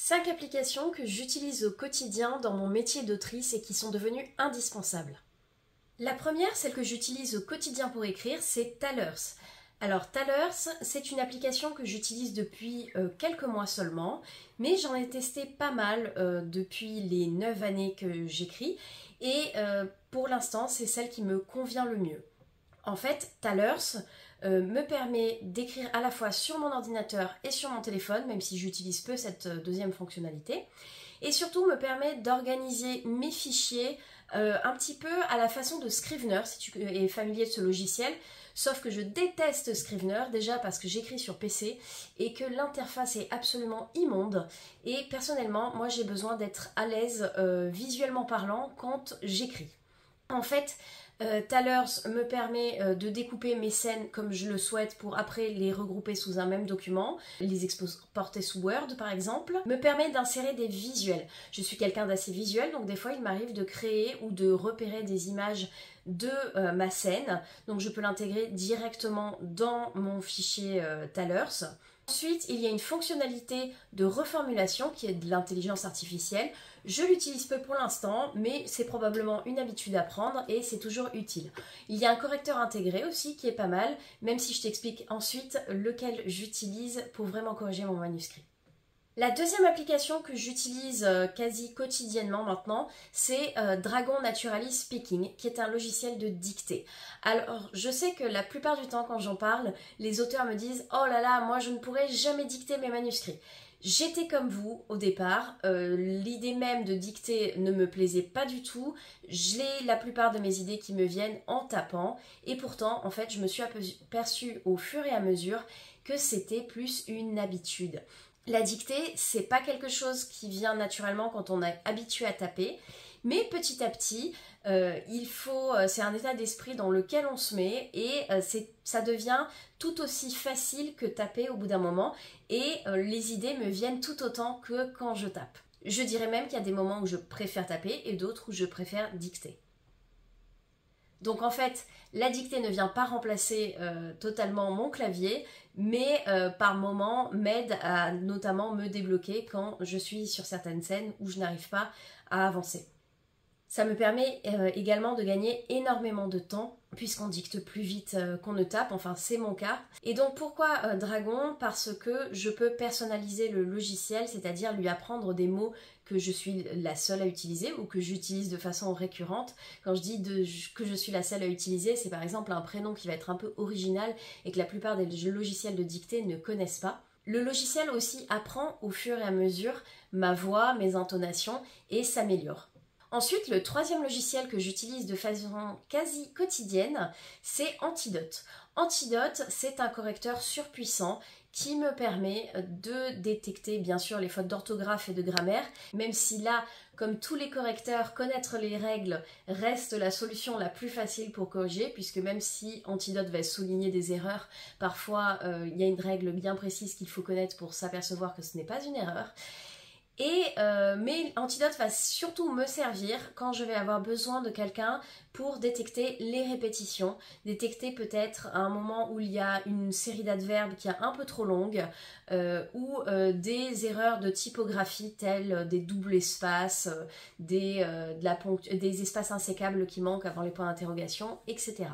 5 applications que j'utilise au quotidien dans mon métier d'autrice et qui sont devenues indispensables. La première, celle que j'utilise au quotidien pour écrire, c'est Thalers. Alors Thalers, c'est une application que j'utilise depuis quelques mois seulement, mais j'en ai testé pas mal depuis les 9 années que j'écris et pour l'instant, c'est celle qui me convient le mieux. En fait, Thalers me permet d'écrire à la fois sur mon ordinateur et sur mon téléphone, même si j'utilise peu cette deuxième fonctionnalité, et surtout me permet d'organiser mes fichiers un petit peu à la façon de Scrivener, si tu es familier de ce logiciel, sauf que je déteste Scrivener, déjà parce que j'écris sur PC et que l'interface est absolument immonde, et personnellement, moi j'ai besoin d'être à l'aise visuellement parlant quand j'écris. En fait, Thalers me permet de découper mes scènes comme je le souhaite pour après les regrouper sous un même document, les exporter sous Word par exemple, me permet d'insérer des visuels. Je suis quelqu'un d'assez visuel, donc des fois il m'arrive de créer ou de repérer des images de ma scène, donc je peux l'intégrer directement dans mon fichier Thalers. Ensuite, il y a une fonctionnalité de reformulation qui est de l'intelligence artificielle. Je l'utilise peu pour l'instant, mais c'est probablement une habitude à prendre et c'est toujours utile. Il y a un correcteur intégré aussi qui est pas mal, même si je t'explique ensuite lequel j'utilise pour vraiment corriger mon manuscrit. La deuxième application que j'utilise quasi quotidiennement maintenant, c'est Dragon Naturally Speaking, qui est un logiciel de dictée. Alors, je sais que la plupart du temps quand j'en parle, les auteurs me disent « Oh là là, moi je ne pourrais jamais dicter mes manuscrits ». J'étais comme vous au départ, l'idée même de dicter ne me plaisait pas du tout, j'ai la plupart de mes idées qui me viennent en tapant et pourtant en fait je me suis aperçue au fur et à mesure que c'était plus une habitude. La dictée, c'est pas quelque chose qui vient naturellement quand on est habitué à taper, mais petit à petit, c'est un état d'esprit dans lequel on se met et ça devient tout aussi facile que taper au bout d'un moment et les idées me viennent tout autant que quand je tape. Je dirais même qu'il y a des moments où je préfère taper et d'autres où je préfère dicter. Donc en fait, la dictée ne vient pas remplacer totalement mon clavier, mais par moment m'aide à notamment me débloquer quand je suis sur certaines scènes où je n'arrive pas à avancer. Ça me permet également de gagner énormément de temps puisqu'on dicte plus vite qu'on ne tape, enfin c'est mon cas. Et donc pourquoi Dragon? Parce que je peux personnaliser le logiciel, c'est-à-dire lui apprendre des mots que je suis la seule à utiliser ou que j'utilise de façon récurrente. Quand je dis que je suis la seule à utiliser, c'est par exemple un prénom qui va être un peu original et que la plupart des logiciels de dictée ne connaissent pas. Le logiciel aussi apprend au fur et à mesure ma voix, mes intonations et s'améliore. Ensuite, le troisième logiciel que j'utilise de façon quasi quotidienne, c'est Antidote. Antidote, c'est un correcteur surpuissant qui me permet de détecter bien sûr les fautes d'orthographe et de grammaire, même si là, comme tous les correcteurs, connaître les règles reste la solution la plus facile pour corriger, puisque même si Antidote va souligner des erreurs, parfois il y a une règle bien précise qu'il faut connaître pour s'apercevoir que ce n'est pas une erreur. Mais Antidote va surtout me servir quand je vais avoir besoin de quelqu'un pour détecter les répétitions, détecter peut-être un moment où il y a une série d'adverbes qui est un peu trop longue ou des erreurs de typographie telles des doubles espaces, des espaces insécables qui manquent avant les points d'interrogation, etc.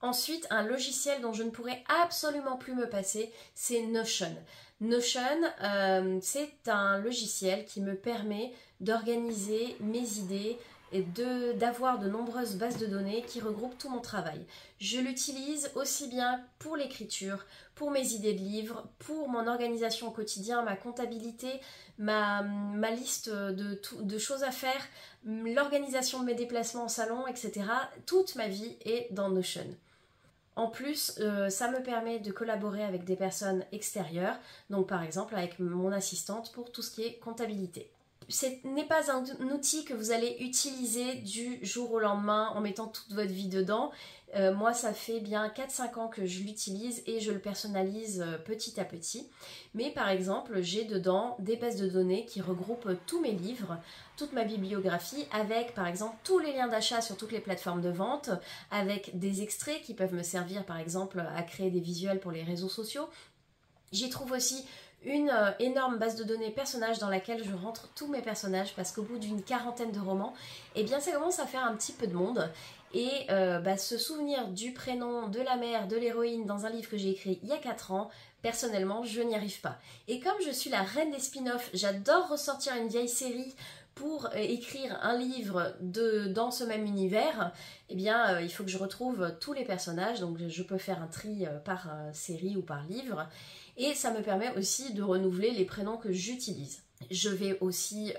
Ensuite, un logiciel dont je ne pourrais absolument plus me passer, c'est Notion. Notion, c'est un logiciel qui me permet d'organiser mes idées et d'avoir de nombreuses bases de données qui regroupent tout mon travail. Je l'utilise aussi bien pour l'écriture, pour mes idées de livres, pour mon organisation au quotidien, ma comptabilité, ma liste de choses à faire, l'organisation de mes déplacements en salon, etc. Toute ma vie est dans Notion. En plus, ça me permet de collaborer avec des personnes extérieures, donc par exemple avec mon assistante pour tout ce qui est comptabilité. Ce n'est pas un outil que vous allez utiliser du jour au lendemain en mettant toute votre vie dedans. Moi, ça fait bien 4-5 ans que je l'utilise et je le personnalise petit à petit. Mais par exemple, j'ai dedans des bases de données qui regroupent tous mes livres, toute ma bibliographie, avec par exemple tous les liens d'achat sur toutes les plateformes de vente, avec des extraits qui peuvent me servir par exemple à créer des visuels pour les réseaux sociaux. J'y trouve aussi une énorme base de données personnages dans laquelle je rentre tous mes personnages parce qu'au bout d'une quarantaine de romans, eh bien ça commence à faire un petit peu de monde. Et se souvenir du prénom de la mère, de l'héroïne dans un livre que j'ai écrit il y a 4 ans, personnellement, je n'y arrive pas. Et comme je suis la reine des spin-offs, j'adore ressortir une vieille série pour écrire un livre dans ce même univers, eh bien il faut que je retrouve tous les personnages, donc je peux faire un tri par série ou par livre, et ça me permet aussi de renouveler les prénoms que j'utilise. Je vais aussi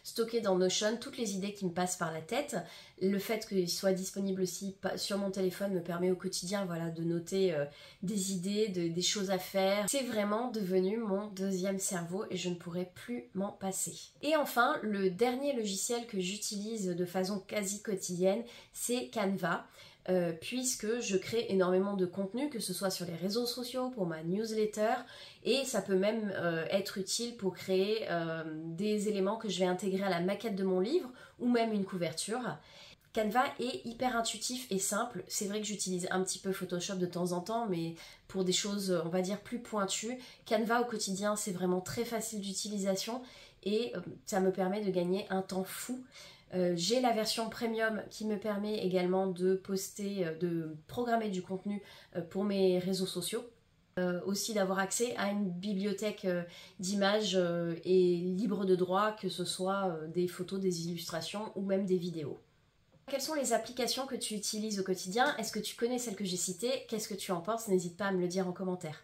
stocker dans Notion toutes les idées qui me passent par la tête. Le fait qu'il soit disponible aussi sur mon téléphone me permet au quotidien de noter des idées, des choses à faire. C'est vraiment devenu mon deuxième cerveau et je ne pourrais plus m'en passer. Et enfin, le dernier logiciel que j'utilise de façon quasi quotidienne, c'est Canva. Puisque je crée énormément de contenu, que ce soit sur les réseaux sociaux, pour ma newsletter, et ça peut même être utile pour créer des éléments que je vais intégrer à la maquette de mon livre, ou même une couverture. Canva est hyper intuitif et simple. C'est vrai que j'utilise un petit peu Photoshop de temps en temps, mais pour des choses, on va dire, plus pointues. Canva au quotidien, c'est vraiment très facile d'utilisation et ça me permet de gagner un temps fou. J'ai la version premium qui me permet également de poster, de programmer du contenu pour mes réseaux sociaux. Aussi d'avoir accès à une bibliothèque d'images et libre de droit, que ce soit des photos, des illustrations ou même des vidéos. Quelles sont les applications que tu utilises au quotidien? Est-ce que tu connais celles que j'ai citées? Qu'est-ce que tu en penses? N'hésite pas à me le dire en commentaire.